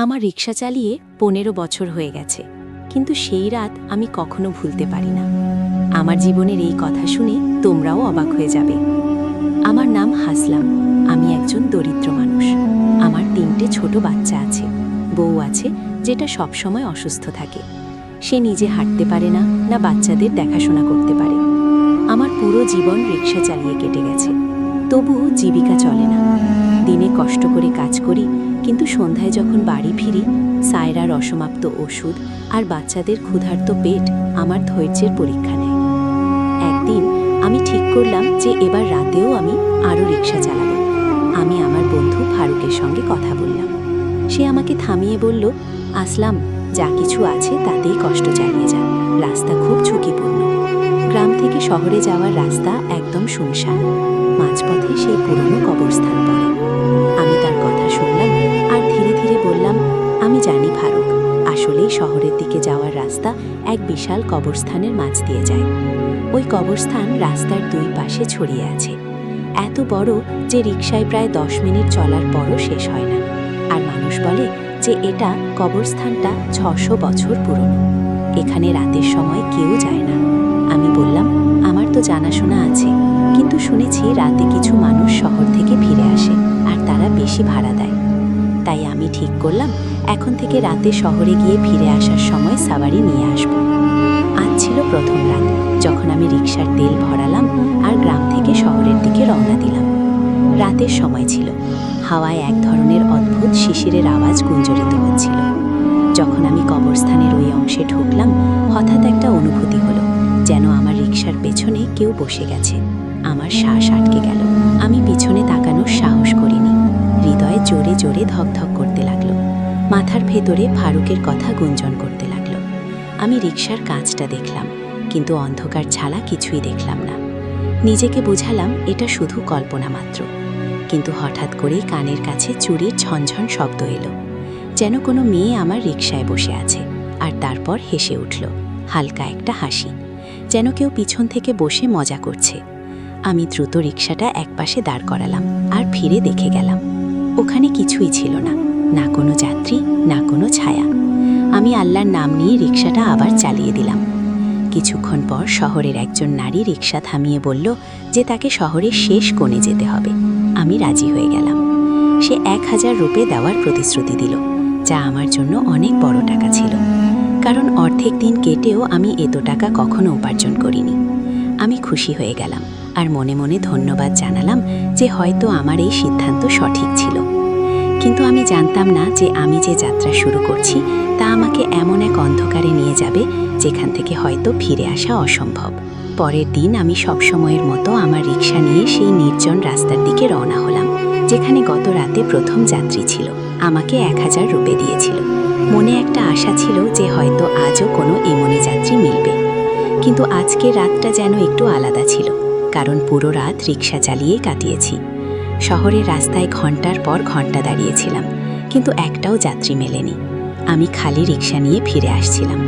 আমার রিক্সা চালিয়ে 15 বছর হয়ে গেছে, কিন্তু সেই রাত আমি কখনো ভুলতে পারি না। আমার জীবনের এই কথা শুনে তোমরাও অবাক হয়ে যাবে। আমার নাম হাসলাম। আমি একজন দরিদ্র মানুষ। আমার 3টে ছোট বাচ্চা আছে, বউ আছে যেটা সবসময় অসুস্থ থাকে। সে নিজে হাঁটতে পারে না, না বাচ্চাদের দেখাশোনা করতে পারে। আমার পুরো জীবন রিক্সা চালিয়ে কেটে গেছে, তবুও জীবিকা চলে না। দিনে কষ্ট করে কাজ করি, কিন্তু সন্ধ্যায় যখন বাড়ি ফিরি, সায়রার অসমাপ্ত ওষুধ আর বাচ্চাদের ক্ষুধার্ত পেট আমার ধৈর্যের পরীক্ষা নেয়। একদিন আমি ঠিক করলাম যে এবার রাতেও আমি আরও রিক্সা চালাবো। আমি আমার বন্ধু ফারুকের সঙ্গে কথা বললাম। সে আমাকে থামিয়ে বলল, আসলাম, যা কিছু আছে তাতেই কষ্ট চালিয়ে যা, রাস্তা খুব ঝুঁকিপূর্ণ। গ্রাম থেকে শহরে যাওয়ার রাস্তা একদম শুনশান, মাঝপথে সেই পুরনো কবরস্থান পড়ে। আমি তার কথা শুনলাম আর ধীরে ধীরে বললাম, আমি জানি ফারুক, আসলেই শহরের দিকে যাওয়ার রাস্তা এক বিশাল কবরস্থানের মাঝ দিয়ে যায়। ওই কবরস্থান রাস্তার 2 পাশে ছড়িয়ে আছে, এত বড় যে রিকশায় প্রায় 10 মিনিট চলার পরও শেষ হয় না। আর মানুষ বলে যে এটা কবরস্থানটা 600 বছর পুরনো। এখানে রাতের সময় কেউ যায় না। আমি বললাম, আমার তো জানাশোনা আছে, কিন্তু শুনেছি রাতে কিছু মানুষ শহর থেকে ফিরে আসে আর তারা বেশি ভাড়া দেয়। তাই আমি ঠিক করলাম এখন থেকে রাতে শহরে গিয়ে ফিরে আসার সময় সাওয়ারি নিয়ে আসব। আজ ছিল প্রথম রাত, যখন আমি রিকশার তেল ভরালাম আর গ্রাম থেকে শহরের দিকে রওনা দিলাম। রাতের সময় ছিল, হাওয়ায় এক ধরনের অদ্ভুত শিশিরের আওয়াজ গুঞ্জরিত হচ্ছিল। যখন আমি কবরস্থানের ওই অংশে ঢুকলাম, হঠাৎ একটা অনুভূতি হলো, যেন আমার রিকশার পেছনে কেউ বসে গেছে। আমার শ্বাস আটকে গেল। আমি পিছনে তাকানোর সাহস করিনি। হৃদয়ে জোরে জোরে ধকধক করতে লাগলো। মাথার ভেতরে ফারুকের কথা গুঞ্জন করতে লাগলো। আমি রিকশার কাঁচটা দেখলাম, কিন্তু অন্ধকার ছাড়া কিছুই দেখলাম না। নিজেকে বুঝালাম এটা শুধু কল্পনা মাত্র। কিন্তু হঠাৎ করেই কানের কাছে চুরির ঝনঝন শব্দ এলো, যেন কোনো মেয়ে আমার রিকশায় বসে আছে। আর তারপর হেসে উঠল, হালকা একটা হাসি, যেন কেউ পিছন থেকে বসে মজা করছে। আমি দ্রুত রিকশাটা একপাশে দাঁড় করালাম আর ফিরে দেখে গেলাম। ওখানে কিছুই ছিল না, না কোনো যাত্রী, না কোনো ছায়া। আমি আল্লাহর নাম নিয়ে রিকশাটা আবার চালিয়ে দিলাম। কিছুক্ষণ পর শহরের একজন নারী রিকশা থামিয়ে বলল যে তাকে শহরের শেষ কোণে যেতে হবে। আমি রাজি হয়ে গেলাম। সে 1000 রুপি দেওয়ার প্রতিশ্রুতি দিল, যা আমার জন্য অনেক বড় টাকা ছিল, কারণ অর্ধেক দিন কেটেও আমি এত টাকা কখনো উপার্জন করিনি। আমি খুশি হয়ে গেলাম আর মনে মনে ধন্যবাদ জানালাম যে হয়তো আমার এই সিদ্ধান্ত সঠিক ছিল। কিন্তু আমি জানতাম না যে আমি যে যাত্রা শুরু করছি তা আমাকে এমন এক অন্ধকারে নিয়ে যাবে যেখান থেকে হয়তো ফিরে আসা অসম্ভব। পরের দিন আমি সবসময়ের মতো আমার রিকশা নিয়ে সেই নির্জন রাস্তার দিকে রওনা হলাম, যেখানে গত রাতে প্রথম যাত্রী ছিল। আমাকে 1000 রুপি দিয়েছিল। মনে একটা আশা ছিল যে হয়তো আজও কোনো এমনি যাত্রী মিলবে। কিন্তু আজকের রাতটা যেন একটু আলাদা ছিল, কারণ পুরো রাত রিকশা চালিয়ে কাটিয়েছি। শহরের রাস্তায় ঘন্টার পর ঘন্টা দাঁড়িয়েছিলাম, কিন্তু একটাও যাত্রী মেলেনি। আমি খালি রিকশা নিয়ে ফিরে আসছিলাম।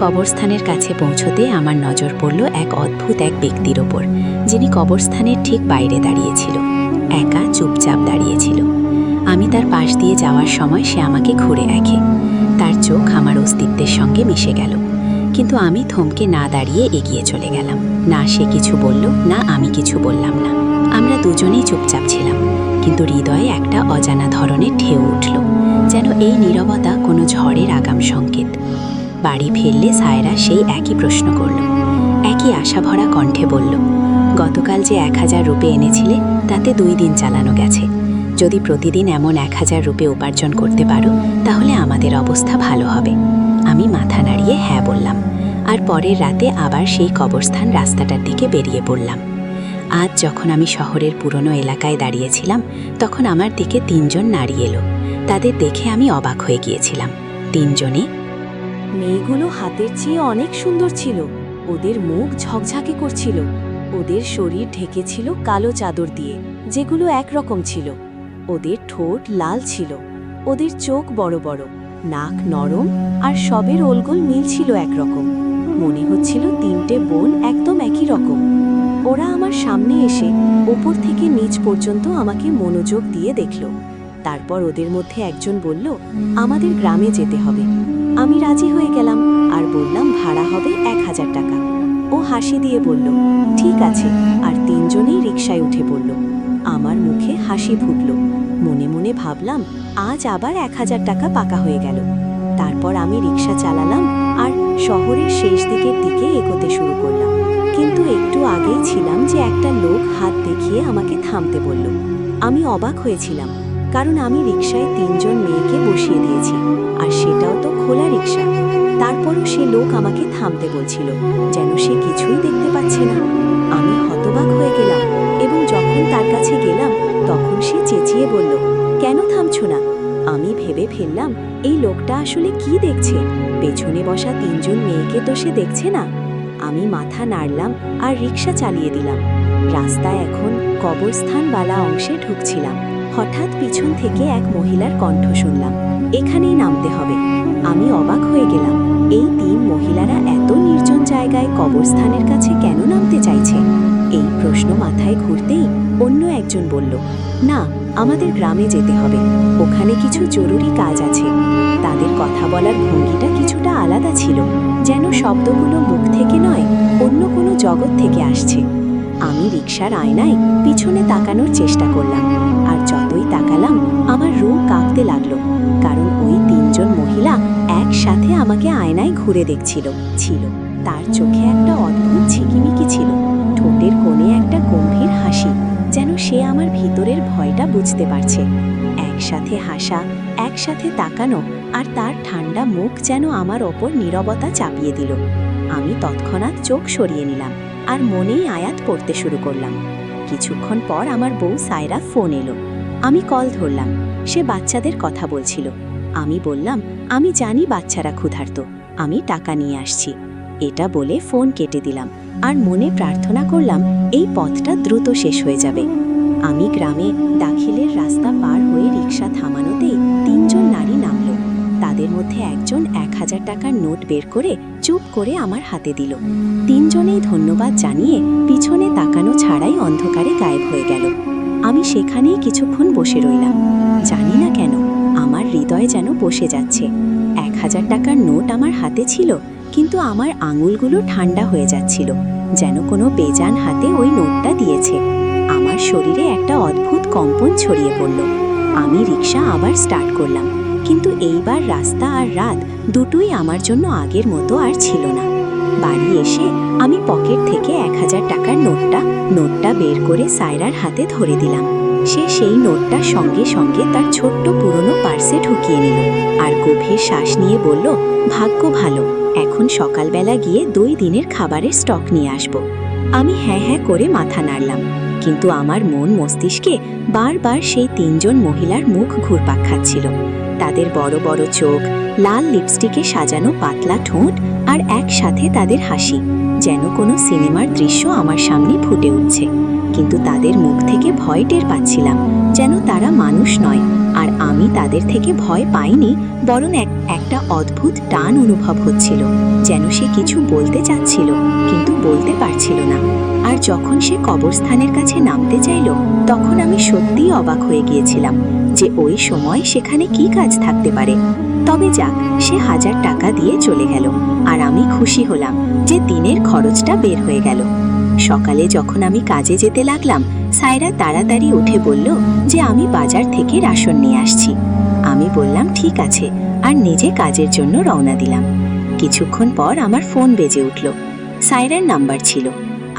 কবরস্থানের কাছে পৌঁছতে আমার নজর পড়ল এক অদ্ভুত এক ব্যক্তির ওপর, যিনি কবরস্থানের ঠিক বাইরে দাঁড়িয়েছিল, একা চুপচাপ দাঁড়িয়েছিল। আমি তার পাশ দিয়ে যাওয়ার সময় সে আমাকে ঘুরে দেখে। তার চোখ আমার অস্তিত্বের সঙ্গে মিশে গেল, কিন্তু আমি থমকে না দাঁড়িয়ে এগিয়ে চলে গেলাম। না সে কিছু বলল, না আমি কিছু বললাম না। আমরা দুজনেই চুপচাপ ছিলাম, কিন্তু হৃদয়ে একটা অজানা ধরনের ঢেউ উঠল, যেন এই নীরবতা কোনো ঝড়ের আগাম সংকেত। বাড়ি ফিরলে সায়রা সেই একই প্রশ্ন করল, একই আশাভরা কণ্ঠে বলল, গতকাল যে 1000 রুপি এনেছিলে তাতে 2 দিন চালানো গেছে। যদি প্রতিদিন এমন 1000 রুপি উপার্জন করতে পারো তাহলে আমাদের অবস্থা ভালো হবে। আমি মাথা নাড়িয়ে হ্যাঁ বললাম, আর পরের রাতে আবার সেই কবরস্থান রাস্তাটার দিকে বেরিয়ে পড়লাম। আজ যখন আমি শহরের পুরনো এলাকায় দাঁড়িয়েছিলাম, তখন আমার দিকে 3 জন নারী এলো। তাদের দেখে আমি অবাক হয়ে গিয়েছিলাম। 3 জনে মেয়েগুলো হাতের চেয়ে অনেক সুন্দর ছিল। ওদের মুখ ঝকঝকে করছিল। ওদের শরীর ঢেকেছিল কালো চাদর দিয়ে, যেগুলো একরকম ছিল। ওদের ঠোঁট লাল ছিল, ওদের চোখ বড় বড়, নাক নরম, আর সবের ওলগোল মিল ছিল একরকম। মনে হচ্ছিল 3টে বোন একদম একই রকম। ওরা আমার সামনে এসে ওপর থেকে নিচ পর্যন্ত আমাকে মনোযোগ দিয়ে দেখল। তারপর ওদের মধ্যে একজন বলল, আমাদের গ্রামে যেতে হবে। আমি রাজি হয়ে গেলাম আর বললাম ভাড়া হবে 1000 টাকা। ও হাসি দিয়ে বলল, ঠিক আছে, আর তিনজনেই রিকশায় উঠে পড়ল। আমার মুখে হাসি ফুটল। মনে মনে ভাবলাম, আজ আবার 1000 টাকা পাকা হয়ে গেল। তারপর আমি রিকশা চালালাম আর শহরের শেষ দিকে এগোতে শুরু করলাম। কিন্তু একটু আগেই ছিলাম যে একটা লোক হাত দেখিয়ে আমাকে থামতে বলল। আমি অবাক হয়েছিলাম, কারণ আমি রিকশায় 3 জন মেয়েকে বসিয়ে দিয়েছি, আর সেটাও তো খোলা রিকশা। তারপরও সে লোক আমাকে থামতে বলছিল, যেন সে কিছুই দেখতে পাচ্ছে না। আমি হতবাক হয়ে গেলাম এবং যখন তার কাছে গেলাম তখন সে চেঁচিয়ে বলল, কেন থামছো না? আমি ভেবে ফেললাম, এই লোকটা আসলে কি দেখছে? পেছনে বসা 3 জন মেয়েকে তো সে দেখছে না। আমি মাথা নাড়লাম আর রিকশা চালিয়ে দিলাম। রাস্তায় এখন কবরস্থানওয়ালা অংশে ঢুকছিলাম। হঠাৎ পিছন থেকে এক মহিলার কণ্ঠ শুনলাম, এখানেই নামতে হবে। আমি অবাক হয়ে গেলাম, এই 3 মহিলারা এত নির্জন জায়গায় কবরস্থানের কাছে কেন নামতে চাইছে? এই প্রশ্ন মাথায় ঘুরতেই অন্য একজন বলল, না, আমাদের গ্রামে যেতে হবে, ওখানে কিছু জরুরি কাজ আছে। তাদের কথা বলার ভঙ্গিটা কিছুটা আলাদা ছিল, যেন শব্দগুলো মুখ থেকে নয়, অন্য কোনো জগৎ থেকে আসছে। আমি রিকশার আয়নায় পিছনে তাকানোর চেষ্টা করলাম, আর যতই তাকালাম আমার রূহ কাঁপতে লাগলো, কারণ ওই 3 জন মহিলা একসাথে আমাকে আয়নায় ঘুরে দেখছিল। তার চোখে একটা অদ্ভুত ঝিকিমিকি ছিল, ঠোঁটের কোণে একটা গম্ভীর হাসি, যেন সে আমার ভিতরের ভয়টা বুঝতে পারছে। একসাথে হাসা, একসাথে তাকানো, আর তার ঠান্ডা মুখ যেন আমার ওপর নীরবতা চাপিয়ে দিল। আমি তৎক্ষণাৎ চোখ সরিয়ে নিলাম আর মনেই আয়াত পড়তে শুরু করলাম। কিছুক্ষণ পর আমার বউ সায়রা ফোন এলো। আমি কল ধরলাম। সে বাচ্চাদের কথা বলছিল। আমি বললাম, আমি জানি বাচ্চারা ক্ষুধার্ত, আমি টাকা নিয়ে আসছি। এটা বলে ফোন কেটে দিলাম আর মনে প্রার্থনা করলাম এই পথটা দ্রুত শেষ হয়ে যাবে। আমি গ্রামে দাখিলের রাস্তা পার হয়ে রিকশা থামানোতেই 3 জন নারী নামল। তাদের মধ্যে একজন 1000 টাকার নোট বের করে চুপ করে আমার হাতে দিল। 3 জনেই ধন্যবাদ জানিয়ে পিছনে তাকানো ছাড়াই অন্ধকারে গায়েব হয়ে গেল। আমি সেখানেই কিছুক্ষণ বসে রইলাম। জানি না কেন আমার হৃদয় যেন বসে যাচ্ছে। 1000 টাকার নোট আমার হাতে ছিল, কিন্তু আমার আঙুলগুলো ঠান্ডা হয়ে যাচ্ছিল, যেন কোনো বেজান হাতে ওই নোটটা দিয়েছে। আমার শরীরে একটা অদ্ভুত কম্পন ছড়িয়ে পড়ল। আমি রিকশা আবার স্টার্ট করলাম, কিন্তু এইবার রাস্তা আর রাত দুটোই আমার জন্য আগের মতো আর ছিল না। বাড়ি এসে আমি পকেট থেকে 1000 টাকার নোটটা বের করে সায়রার হাতে ধরে দিলাম। সে সেই নোটটা সঙ্গে সঙ্গে তার ছোট্ট পুরনো পার্সে ঢুকিয়ে নিল আর গভীর শ্বাস নিয়ে বলল, ভাগ্য ভালো, এখন সকালবেলা গিয়ে 2 দিনের খাবারের স্টক নিয়ে আসব। আমি হ্যাঁ হ্যাঁ করে মাথা নাড়লাম, কিন্তু আমার মন মস্তিষ্কে বারবার সেই 3 জন মহিলার মুখ ঘুরপাক খাচ্ছিল। তাদের বড় বড় চোখ, লাল লিপস্টিকে সাজানো পাতলা ঠোঁট আর একসাথে তাদের হাসি, যেন কোনো সিনেমার দৃশ্য আমার সামনে ফুটে উঠছে। কিন্তু তাদের মুখ থেকে ভয় টের পাচ্ছিলাম, যেন তারা মানুষ নয়। আর আমি তাদের থেকে ভয় পাইনি, বরং একটা অদ্ভুত টান অনুভব হচ্ছিল, যেন সে কিছু বলতে চাচ্ছিল কিন্তু বলতে পারছিল না। আর যখন সে কবরস্থানের কাছে নামতে চাইল, তখন আমি সত্যিই অবাক হয়ে গিয়েছিলাম যে ওই সময় সেখানে কি কাজ থাকতে পারে। তবে যাক, সে 1000 টাকা দিয়ে চলে গেল, আর আমি খুশি হলাম যে দিনের খরচটা বের হয়ে গেল। সকালে যখন আমি কাজে যেতে লাগলাম, সায়রা তাড়াতাড়ি উঠে বলল যে আমি বাজার থেকে রাশন নিয়ে আসছি। আমি বললাম ঠিক আছে, আর নিজে কাজের জন্য রওনা দিলাম। কিছুক্ষণ পর আমার ফোন বেজে উঠল। সায়রার নাম্বার ছিল।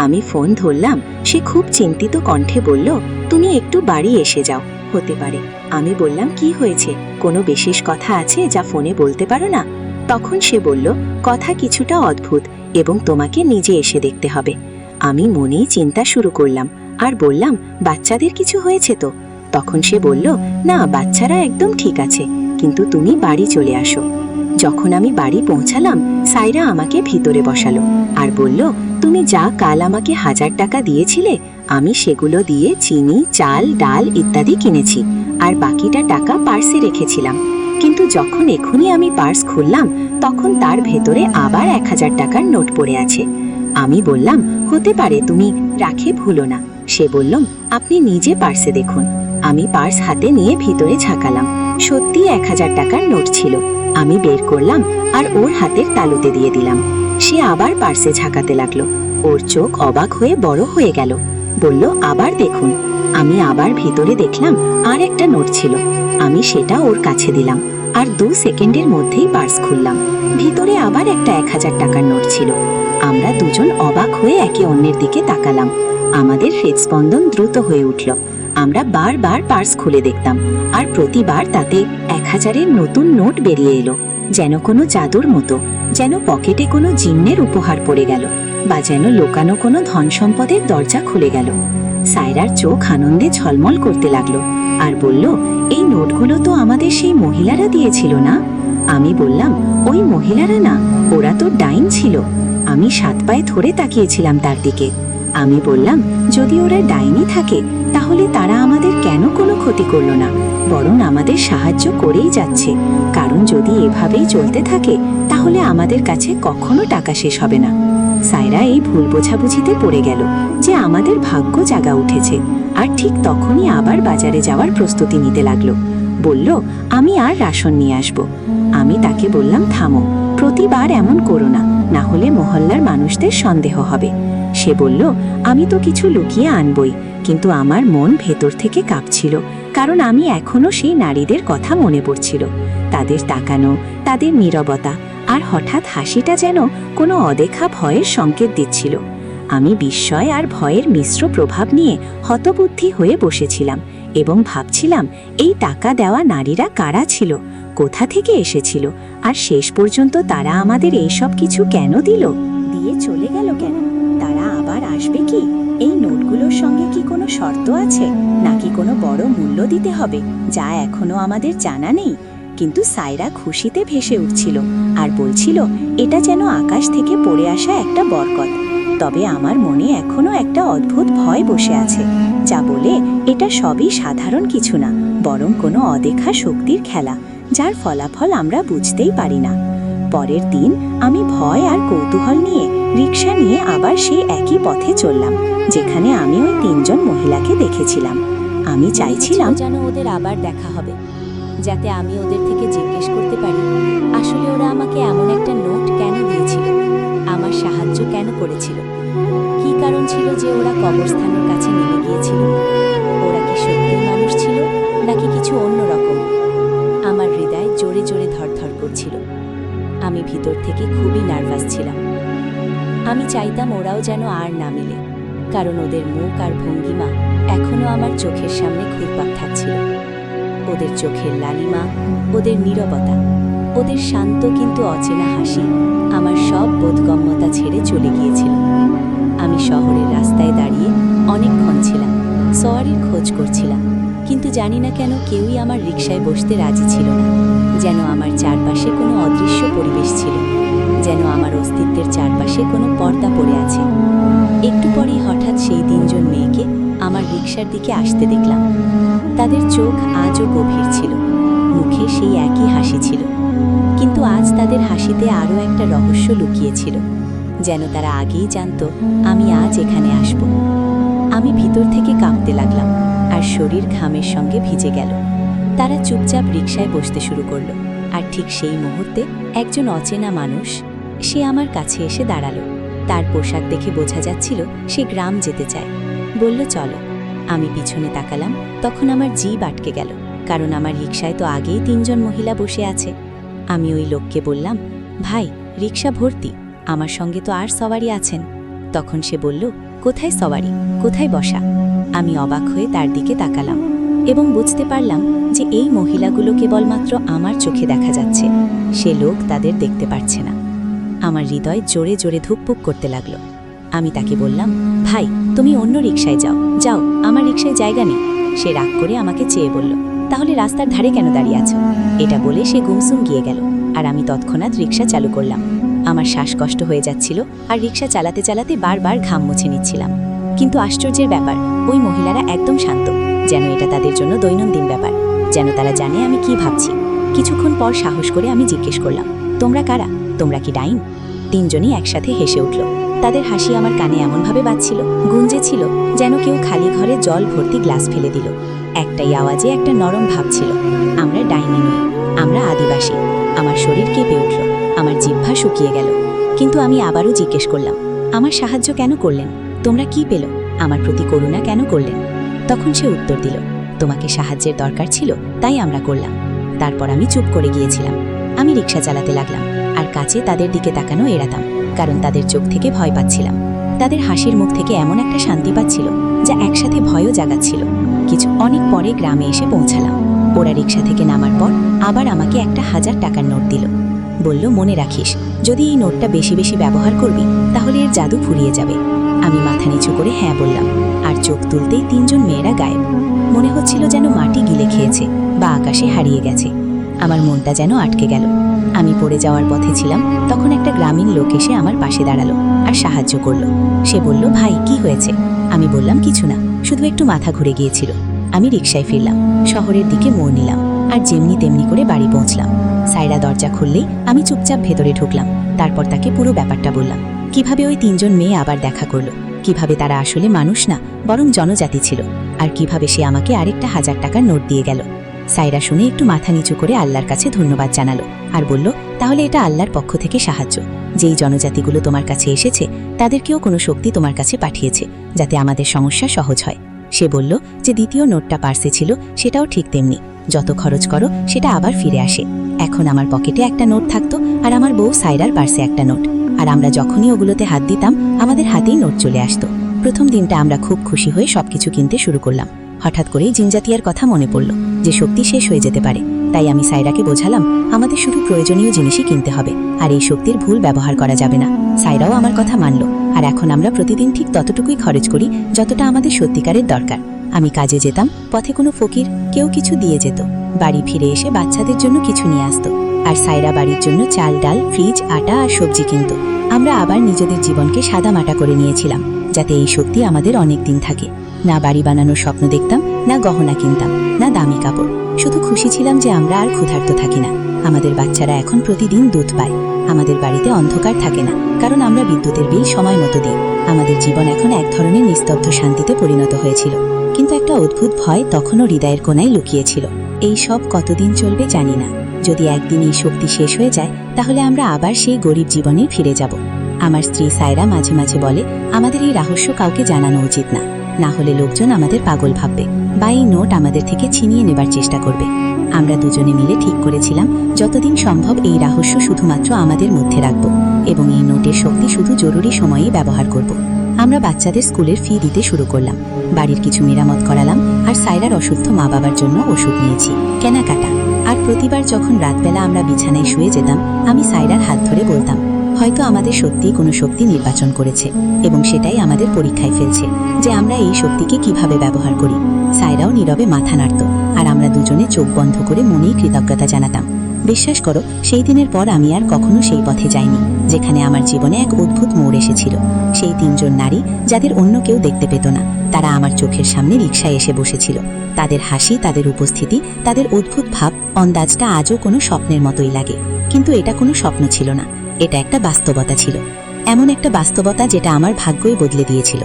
আমি ফোন ধরলাম। সে খুব চিন্তিত কণ্ঠে বলল, তুমি একটু বাড়ি এসে যাও, হতে পারে। আমি বললাম, কি হয়েছে? কোনো বিশেষ কথা আছে যা ফোনে বলতে পারো না? তখন সে বলল, কথা কিছুটা অদ্ভুত এবং তোমাকে নিজে এসে দেখতে হবে। আমি মনেই চিন্তা শুরু করলাম আর বললাম, বাচ্চাদের কিছু হয়েছে তো? তখন সে বলল, না, বাচ্চারা একদম ঠিক আছে, কিন্তু তুমি বাড়ি চলে আসো। যখন আমি বাড়ি পৌঁছালাম, সায়রা আমাকে ভিতরে বসালো আর বলল, তুমি যা কাল আমাকে 1000 টাকা দিয়েছিলে, আমি সেগুলো দিয়ে চিনি, চাল, ডাল ইত্যাদি কিনেছি, আর বাকিটা টাকা পার্সে রেখেছিলাম। কিন্তু যখন এখনই আমি পার্স খুললাম, তখন তার ভেতরে আবার 1000 টাকার নোট পড়ে আছে। আমি বললাম, হতে পারে, তুমি রাখে ভুলো না। সে বলল, আপনি নিজে পার্সে দেখুন। আমি পার্স হাতে নিয়ে ভিতরে ঝাঁকালাম। সত্যি 1000 টাকার নোট ছিল। আমি বের করলাম আর ওর হাতের তালুতে দিয়ে দিলাম। সে আবার পার্সে ঝাঁকাতে লাগলো। ওর চোখ অবাক হয়ে বড় হয়ে গেল। বলল, আবার দেখুন। আমি আবার ভিতরে দেখলাম আর একটা নোট ছিল। আমি সেটা ওর কাছে দিলাম আর 2 সেকেন্ডের মধ্যেই পার্স খুললাম। ভিতরে আবার একটা 1000 টাকার নোট ছিল। আমরা দুজন অবাক হয়ে একে অন্যের দিকে তাকালাম। আমাদের হৃদস্পন্দন দ্রুত হয়ে উঠল। আমরা বারবার পার্স খুলে দেখতাম আর প্রতিবার তাতে 1000-এর নতুন নোট বেরিয়ে এলো, যেন কোনো জাদুর মতো, যেন পকেটে কোনো জিন্নের উপহার পড়ে গেল, বা যেন লুকানো কোনো ধন সম্পদের দরজা খুলে গেল। সায়রার চোখ আনন্দে ঝলমল করতে লাগলো আর বলল, এই নোটগুলো তো আমাদের সেই মহিলারা দিয়েছিল না? আমি বললাম, ওই মহিলারা না, ওরা তো ডাইন ছিল। আমি 7 পায়ে ধরে তাকিয়েছিলাম তার দিকে। আমি বললাম, যদি ওরা ডাইনি থাকে তাহলে তারা আমাদের কেন কোনো ক্ষতি করলো না, বরং আমাদের সাহায্য করেই যাচ্ছে। কারণ যদি এভাবেই চলতে থাকে তাহলে আমাদের কাছে কখনো টাকা শেষ হবে না। সায়রা এই ভুল বোঝাবুঝিতে পড়ে গেল যে আমাদের ভাগ্য জাগা উঠেছে, আর ঠিক তখনই আবার বাজারে যাওয়ার প্রস্তুতি নিতে লাগলো। বলল, আমি আর রাশন নিয়ে আসব। আমি তাকে বললাম, থামো, প্রতিবার এমন করো না, না হলে মহল্লার মানুষদের সন্দেহ হবে। সে বলল, আমি তো কিছু লুকিয়ে আনবই, কিন্তু আমার মন ভেতর থেকে কাঁপছিল, কারণ আমি এখনো সেই নারীদের কথা মনে পড়ছিল। তাদের তাকানো, তাদের নীরবতা, আর হঠাৎ হাসিটা যেন কোনো অদেখা ভয়ের সংকেত দিচ্ছিল। আমি বিস্ময় আর ভয়ের মিশ্র প্রভাব নিয়ে হতবুদ্ধি হয়ে বসেছিলাম এবং ভাবছিলাম, এই টাকা দেওয়া নারীরা কারা ছিল, কোথা থেকে এসেছিল, আর শেষ পর্যন্ত তারা আমাদের এইসব কিছু কেন দিল, দিয়ে চলে গেল কেন? তারা আবার আসবে কি? এই নোটগুলোর সঙ্গে কি কোনো শর্ত আছে, নাকি কোনো বড় মূল্য দিতে হবে যা এখনো আমাদের জানা নেই? কিন্তু সায়রা খুশিতে ভেসে উঠছিল আর বলছিল, এটা যেন আকাশ থেকে পড়ে আসা একটা বরকত। তবে আমার মনে এখনো একটা অদ্ভুত ভয় বসে আছে, যা বলে এটা সবই সাধারণ কিছু না, বরং কোনো অদেখা শক্তির খেলা, যার ফলাফল আমরা বুঝতেই পারি না। পরের দিন আমি ভয় আর কৌতূহল নিয়ে রিক্সা নিয়ে আবার সেই একই পথে চললাম, যেখানে আমি ওই 3 জন মহিলাকে দেখেছিলাম। আমি চাইছিলাম যেন ওদের আবার দেখা হবে, যাতে আমি ওদের থেকে জিজ্ঞেস করতে পারি, আসলে ওরা আমাকে এমন একটা নোট কেন দিয়েছিল, আমার সাহায্য কেন করেছিল, কি কারণ ছিল যে ওরা কবরস্থানের কাছে নেমে গিয়েছিল। ওরা কি সত্যি মানুষ ছিল নাকি কিছু অন্যরকম? আমার হৃদয় জোরে জোরে ধড়ধড় করছিল। আমি ভিতর থেকে খুবই নার্ভাস ছিলাম। আমি চাইতাম ওরাও যেন আর না মিলে, কারণ ওদের মুখ আর ভঙ্গিমা এখনো আমার চোখের সামনে ঘুরপাক খাচ্ছিল। ওদের চোখের লালিমা, ওদের নীরবতা, ওদের শান্ত কিন্তু অচেনা হাসি আমার সব বোধগম্যতা ছেড়ে চলে গিয়েছিল। আমি শহরের রাস্তায় দাঁড়িয়ে অনেকক্ষণ ছিলাম, সওয়ারির খোঁজ করছিলাম, কিন্তু জানি না কেন কেউই আমার রিকশায় বসতে রাজি ছিল না। যেন আমার চারপাশে কোনো অদৃশ্য পরিবেশ ছিল, যেন আমার অস্তিত্বের চারপাশে কোনো পর্দা পড়ে আছে। একটু পরেই হঠাৎ সেই 3 জন মেয়েকে আমার রিকশার দিকে আসতে দেখলাম। তাদের চোখ আজও গভীর ছিল, মুখে সেই একই হাসি ছিল, কিন্তু আজ তাদের হাসিতে আরও একটা রহস্য লুকিয়েছিল, যেন তারা আগেই জানতো আমি আজ এখানে আসব। আমি ভিতর থেকে কাঁপতে লাগলাম আর শরীর ঘামের সঙ্গে ভিজে গেল। তারা চুপচাপ রিকশায় বসতে শুরু করলো, আর ঠিক সেই মুহূর্তে একজন অচেনা মানুষ সে আমার কাছে এসে দাঁড়ালো। তার পোশাক দেখে বোঝা যাচ্ছিল সে গ্রাম যেতে চায়। বলল, চলো। আমি পিছনে তাকালাম, তখন আমার জিভ আটকে গেল, কারণ আমার রিকশায় তো আগেই 3 জন মহিলা বসে আছে। আমি ওই লোককে বললাম, ভাই, রিকশা ভর্তি, আমার সঙ্গে তো আর সওয়ারি আছেন। তখন সে বলল, কোথায় সওয়ারি, কোথায় বসা? আমি অবাক হয়ে তার দিকে তাকালাম এবং বুঝতে পারলাম যে এই মহিলাগুলো কেবলমাত্র আমার চোখে দেখা যাচ্ছে, সে লোক তাদের দেখতে পারছে না। আমার হৃদয় জোরে জোরে ধুকপুক করতে লাগলো। আমি তাকে বললাম, ভাই, তুমি অন্য রিকশায় যাও, যাও, আমার রিকশায় জায়গা নেই। সে রাগ করে আমাকে চেয়ে বলল, তাহলে রাস্তার ধারে কেন দাঁড়িয়ে আছো? এটা বলে সে গুমসুম গিয়ে গেল, আর আমি তৎক্ষণাৎ রিকশা চালু করলাম। আমার শ্বাসকষ্ট হয়ে যাচ্ছিল আর রিকশা চালাতে চালাতে বারবার ঘাম মুছে নিচ্ছিলাম। কিন্তু আশ্চর্যের ব্যাপার, ওই মহিলারা একদম শান্ত, যেন এটা তাদের জন্য দৈনন্দিন ব্যাপার, যেন তারা জানে আমি কি ভাবছি। কিছুক্ষণ পর সাহস করে আমি জিজ্ঞেস করলাম, তোমরা কারা? তোমরা কি ডাইন? 3 জনই একসাথে হেসে উঠল। তাদের হাসি আমার কানে এমনভাবে বাজছিল, গুঞ্জেছিল, যেন কেউ খালি ঘরে জল ভর্তি গ্লাস ফেলে দিল। একটাই আওয়াজে একটা নরম ভাব ছিল। আমরা ডাইনি নই, আমরা আদিবাসী। আমার শরীর কেঁপে উঠল, আমার জিহ্বা শুকিয়ে গেল। কিন্তু আমি আবারও জিজ্ঞেস করলাম, আমার সাহায্য কেন করলেন? তোমরা কি পেল? আমার প্রতি করুণা কেন করলেন? তখন সে উত্তর দিল, তোমাকে সাহায্যের দরকার ছিল, তাই আমরা করলাম। তারপর আমি চুপ করে গিয়েছিলাম। আমি রিক্সা চালাতে লাগলাম, আর কাছে তাদের দিকে তাকানো এড়াতাম, কারণ তাদের চোখ থেকে ভয় পাচ্ছিলাম। তাদের হাসির মুখ থেকে এমন একটা শান্তি পাচ্ছিল যা একসাথে ভয়ও জাগাচ্ছিল। অনেক পরে গ্রামে এসে পৌঁছালাম। ওরা রিক্সা থেকে নামার পর আবার আমাকে একটা 1000 টাকার নোট দিল। বলল, মনে রাখিস, যদি এই নোটটা বেশি বেশি ব্যবহার করবি তাহলে এর জাদু ফুরিয়ে যাবে। আমি মাথা নিচু করে হ্যাঁ বললাম, আর চোখ তুলতেই 3 জন মেয়েরা গায়েব। মনে হচ্ছিল যেন মাটি গিলে খেয়েছে বা আকাশে হারিয়ে গেছে। আমার মনটা যেন আটকে গেল। আমি পড়ে যাওয়ার পথে ছিলাম, তখন একটা গ্রামীণ লোক এসে আমার পাশে দাঁড়ালো আর সাহায্য করলো। সে বলল, ভাই কি হয়েছে? আমি বললাম, কিছু না, শুধু একটু মাথা ঘুরে গিয়েছিল। আমি রিকশায় ফিরলাম, শহরের দিকে মোড় নিলাম, আর যেমনি তেমনি করে বাড়ি পৌঁছলাম। সাইরা দরজা খুললেই আমি চুপচাপ ভেতরে ঢুকলাম। তারপর তাকে পুরো ব্যাপারটা বললাম, কিভাবে ওই 3 জন মেয়ে আবার দেখা করলো, কিভাবে তারা আসলে মানুষ না বরং জনজাতি ছিল, আর কিভাবে সে আমাকে আরেকটা 1000 টাকার নোট দিয়ে গেল। সাইরা শুনে একটু মাথা নিচু করে আল্লাহর কাছে ধন্যবাদ জানালো আর বলল, তাহলে এটা আল্লাহর পক্ষ থেকে সাহায্য। যেই জনজাতিগুলো তোমার কাছে এসেছে তাদেরকেও কোনো শক্তি তোমার কাছে পাঠিয়েছে, যাতে আমাদের সমস্যা সহজ হয়। সে বলল যে দ্বিতীয় নোটটা পার্সে ছিল সেটাও ঠিক তেমনি, যত খরচ করো সেটা আবার ফিরে আসে। এখন আমার পকেটে একটা নোট থাকতো আর আমার বউ সাইরার পার্সে একটা নোট, আর আমরা যখনই ওগুলোতে হাত দিতাম আমাদের হাতেই নোট চলে আসতো। প্রথম দিনটা আমরা খুব খুশি হয়ে সবকিছু কিনতে শুরু করলাম। হঠাৎ করেই জিনজাতিয়ার কথা মনে পড়ল যে শক্তি শেষ হয়ে যেতে পারে। তাই আমি সাইরাকে বোঝালাম, আমাদের শুধু প্রয়োজনীয় জিনিসই কিনতে হবে, আর এই শক্তির ভুল ব্যবহার করা যাবে না। সাইরাও আমার কথা মানল, আর এখন আমরা প্রতিদিন ঠিক ততটুকুই খরচ করি যতটা আমাদের সত্যিকারের দরকার। আমি কাজে যেতাম, পথে কোনো ফকির কেউ কিছু দিয়ে যেত, বাড়ি ফিরে এসে বাচ্চাদের জন্য কিছু নিয়ে আসতো, আর সাইরা বাড়ির জন্য চাল ডাল ফ্রিজ আটা আর সবজি কিনত। আমরা আবার নিজেদের জীবনকে সাদামাটা করে নিয়েছিলাম, যাতে এই শক্তি আমাদের অনেক দিন থাকে। না বাড়ি বানানোর স্বপ্ন দেখতাম, না গহনা কিনতাম, না দামি কাপড়। শুধু খুশি ছিলাম যে আমরা আর ক্ষুধার্ত থাকি না। আমাদের বাচ্চারা এখন প্রতিদিন দুধ পায়। আমাদের বাড়িতে অন্ধকার থাকে না, কারণ আমরা বিদ্যুতের বিল সময় মতো দিই। আমাদের জীবন এখন এক ধরনের নিস্তব্ধ শান্তিতে পরিণত হয়েছিল, কিন্তু একটা অদ্ভুত ভয় তখনও হৃদয়ের কোণায় লুকিয়েছিল। এই সব কতদিন চলবে জানি না। যদি একদিন এই শক্তি শেষ হয়ে যায় তাহলে আমরা আবার সেই গরিব জীবনে ফিরে যাব। আমার স্ত্রী সাইরা মাঝে মাঝে বলে, আমাদের এই রহস্য কাউকে জানানো উচিত না, না হলে লোকজন আমাদের পাগল ভাববে বা এই নোট আমাদের থেকে ছিনিয়ে নেবার চেষ্টা করবে। আমরা দুজনে মিলে ঠিক করেছিলাম যতদিন সম্ভব এই রহস্য শুধুমাত্র আমাদের মধ্যে রাখব এবং এই নোটের শক্তি শুধু জরুরি সময়েই ব্যবহার করব। আমরা বাচ্চাদের স্কুলের ফি দিতে শুরু করলাম, বাড়ির কিছু মেরামত করালাম, আর সাইরার অসুস্থ মা বাবার জন্য ওষুধ নিয়েছি, কেনাকাটা। আর প্রতিবার যখন রাতবেলা আমরা বিছানায় শুয়ে যেতাম আমি সাইরার হাত ধরে বলতাম, হয়তো আমাদের সত্যিই কোনো শক্তি নির্বাচন করেছে এবং সেটাই আমাদের পরীক্ষায় ফেলছে যে আমরা এই শক্তিকে কিভাবে ব্যবহার করি। সাইরাও নীরবে মাথা নাড়ত, আর আমরা দুজনে চোখ বন্ধ করে মনেই কৃতজ্ঞতা জানাতাম। বিশ্বাস করো, সেই দিনের পর আমি আর কখনো সেই পথে যাইনি যেখানে আমার জীবনে এক অদ্ভুত মোড় এসেছিল। সেই 3 জন নারী যাদের অন্য কেউ দেখতে পেত না, তারা আমার চোখের সামনে রিকশায় এসে বসেছিল। তাদের হাসি, তাদের উপস্থিতি, তাদের অদ্ভুত ভাব, অন্দাজটা আজও কোনো স্বপ্নের মতোই লাগে। কিন্তু এটা কোনো স্বপ্ন ছিল না, এটা একটা বাস্তবতা ছিল। এমন একটা বাস্তবতা যেটা আমার ভাগ্যই বদলে দিয়েছিল।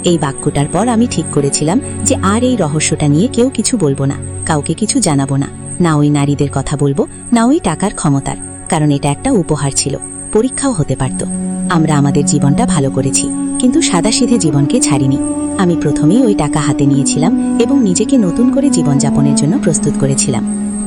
এই বাক্যটার পর আমি ঠিক করেছিলাম যে আর এই রহস্যটা নিয়ে কেউ কিছু বলবো না, কাউকে কিছু জানাবো না, না ওই নারীদের কথা বলবো, না ওই টাকার ক্ষমতার, কারণ এটা একটা উপহার ছিল, পরীক্ষাও হতে পারত। আমরা আমাদের জীবনটা ভালো করেছি, কিন্তু সাদাসিধে জীবনকে ছাড়িনি। আমি প্রথমেই ওই টাকা হাতে নিয়েছিলাম এবং নিজেকে নতুন করে জীবনযাপনের জন্য প্রস্তুত করেছিলাম।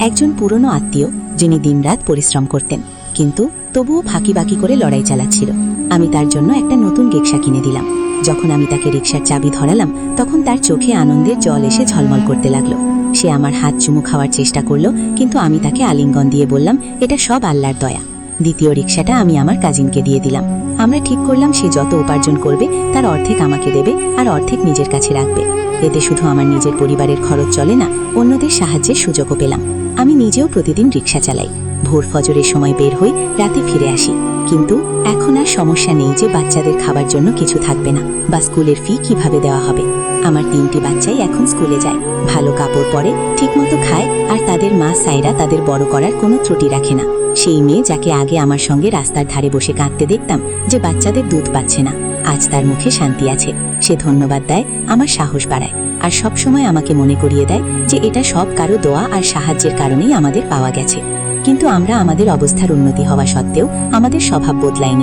একজন পুরনো আত্মীয় যিনি দিনরাত পরিশ্রম করতেন, কিন্তু তবুও ফাঁকিবাকি করে লড়াই চালাচ্ছিল। আমি তার জন্য একটা নতুন রিকশা কিনে দিলাম। যখন আমি তাকে রিকশার চাবি ধরালাম তখন তার চোখে আনন্দের জল এসে ঝলমল করতে লাগলো। সে আমার হাত চুমু খাওয়ার চেষ্টা করলো, কিন্তু আমি তাকে আলিঙ্গন দিয়ে বললাম, এটা সব আল্লাহর দয়া। দ্বিতীয় রিকশাটা আমি আমার কাজিনকে দিয়ে দিলাম। আমরা ঠিক করলাম সে যত উপার্জন করবে তার অর্ধেক আমাকে দেবে আর অর্ধেক নিজের কাছে রাখবে। এতে শুধু আমার নিজের পরিবারের খরচ চলে না, অন্যদের সাহায্যের সুযোগও পেলাম। আমি নিজেও প্রতিদিন রিকশা চালাই, ভোর ফজরের সময় বের হই, রাতে ফিরে আসি। কিন্তু এখন আর সমস্যা নেই যে বাচ্চাদের খাবার জন্য কিছু থাকবে না বা স্কুলের ফি কিভাবে দেওয়া হবে। আমার 3টি বাচ্চাই এখন স্কুলে যায়, ভালো কাপড় পরে, ঠিকমতো খায়, আর তাদের মা সাইরা তাদের বড় করার কোনো ত্রুটি রাখে না। সেই মেয়ে যাকে আগে আমার সঙ্গে রাস্তার ধারে বসে কাঁদতে দেখতাম যে বাচ্চাদের দুধ পাচ্ছে না, আজ তার মুখে শান্তি আছে। সে ধন্যবাদ দেয়, আমার সাহস বাড়ায়, আর সবসময় আমাকে মনে করিয়ে দেয় যে এটা সব কারো দোয়া আর সাহায্যের কারণেই আমাদের পাওয়া গেছে। কিন্তু আমরা আমাদের অবস্থার উন্নতি হওয়া সত্ত্বেও আমাদের স্বভাব বদলায়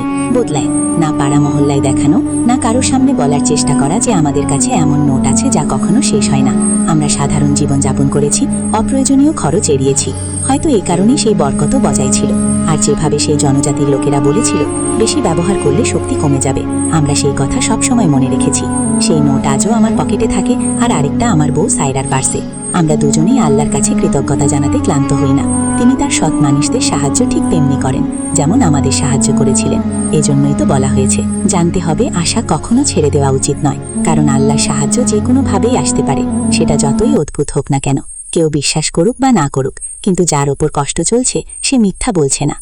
না পাড়া মহল্লায় দেখানো, না কারো সামনে বলার চেষ্টা করা যে আমাদের কাছে এমন নোট আছে যা কখনো শেষ হয় না। আমরা সাধারণ জীবন যাপন করেছি, অপ্রয়োজনীয় খরচ এড়িয়েছি। হয়তো এই কারণেই সেই বরকত বজায় ছিল। আর যেভাবে সেই জনজাতির লোকেরা বলেছিল বেশি ব্যবহার করলে শক্তি কমে যাবে, আমরা সেই কথা সবসময় মনে রেখেছি। সেই নোট আজও আমার পকেটে থাকে, আর আরেকটা আমার বউ সাইরার পার্সে। আমরা দুজনেই আল্লাহর কাছে কৃতজ্ঞতা জানাতে ক্লান্ত হই না। তিনি তার সৎ মানুষদের সাহায্য ঠিক তেমনি করেন যেমন আমাদের সাহায্য করেছিলেন। এজন্যই তো বলা হয়েছে, জানতে হবে আশা কখনো ছেড়ে দেওয়া উচিত নয়, কারণ আল্লাহর সাহায্য যে কোনোভাবেই আসতে পারে, সেটা যতই অদ্ভুত হোক না কেন। কেউ বিশ্বাস করুক বা না করুক, কিন্তু যার ওপর কষ্ট চলছে সে মিথ্যা বলছে না।